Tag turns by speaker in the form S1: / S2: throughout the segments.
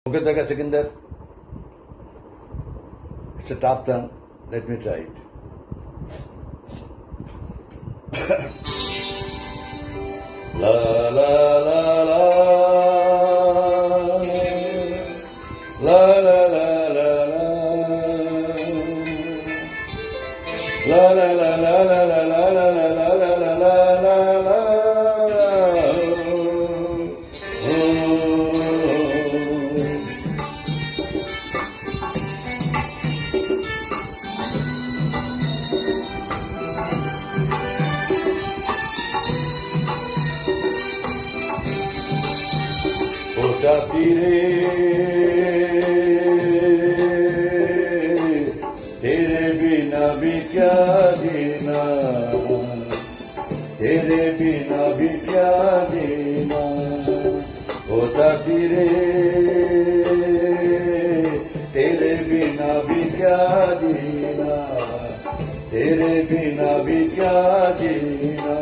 S1: Okay, Taka Sikandar. It's a tough turn. Let me try it. La la la la la la la la la la la la la la la जाती रे तेरे बिना भी क्या जीना, तेरे बिना भी क्या जीना। हो जाती रे तेरे बिना भी क्या जीना, तेरे बिना भी क्या जीना।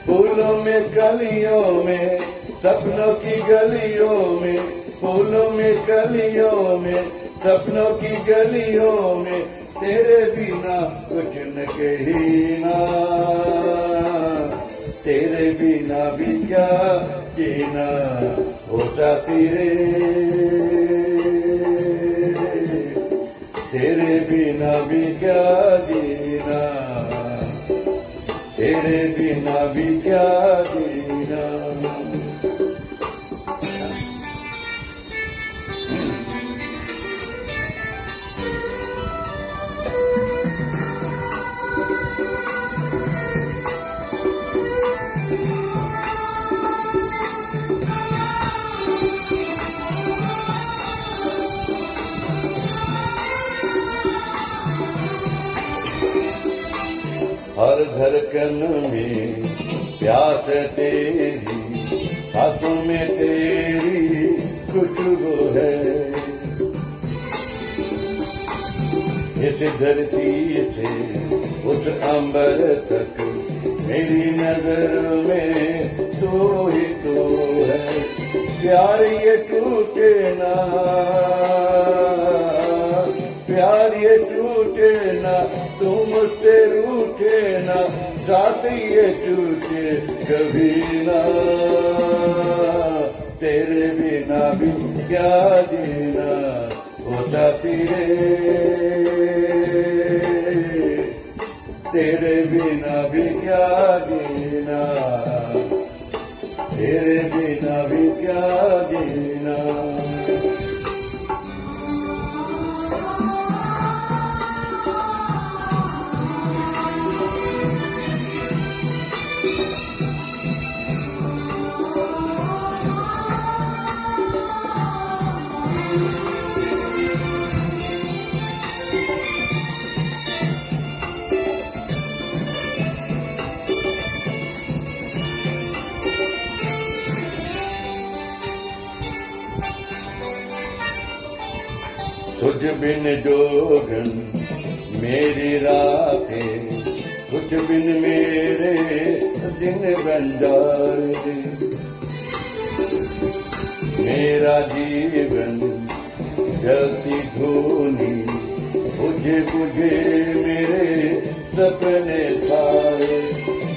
S1: फूलों में कलियों में सपनों की गलियों में, फूलों में कलियों में सपनों की गलियों में, तेरे बिना कुछ न कहना, तेरे बिना भी क्या जीना। हो जाती रे तेरे बिना भी क्या जीना, तेरे बिना भी क्या जीना। हर धड़कन में प्यास तेरी, सांसों में तेरी खुशबू है। इस धरती से उस अंबर तक मेरी नजर में तू ही तू है। प्यार ये टूटे ना, प्यार ये टूटे ना, तुम मुझसे रूठे ना, साथ ये टूटे कभी ना। तेरे बिना भी क्या जीना। हो जाती रे तेरे बिना भी क्या जीना, तेरे बिना भी क्या जीना। तुझ बिन जोगन मेरी रातें, तुझ बिन मेरे दिन बंजारे। मेरा जीवन जलती धूनी, बुझे बुझे मेरे सपने सारे।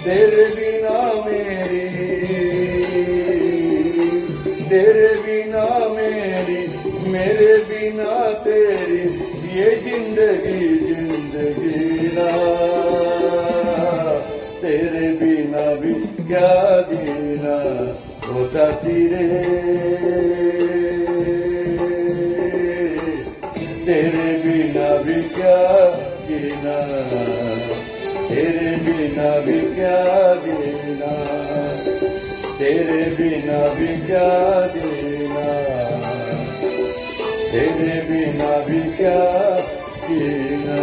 S1: तेरे बिना मेरी, तेरे बिना मेरी, मेरे बिना तेरी ये जिंदगी जिंदगी ना। तेरे बिना भी क्या जीना। हो जाती रे तेरे बिना भी क्या जीना, तेरे बिना भी क्या जीना, तेरे बिना भी क्या जीना, तेरे बिना भी क्या जीना।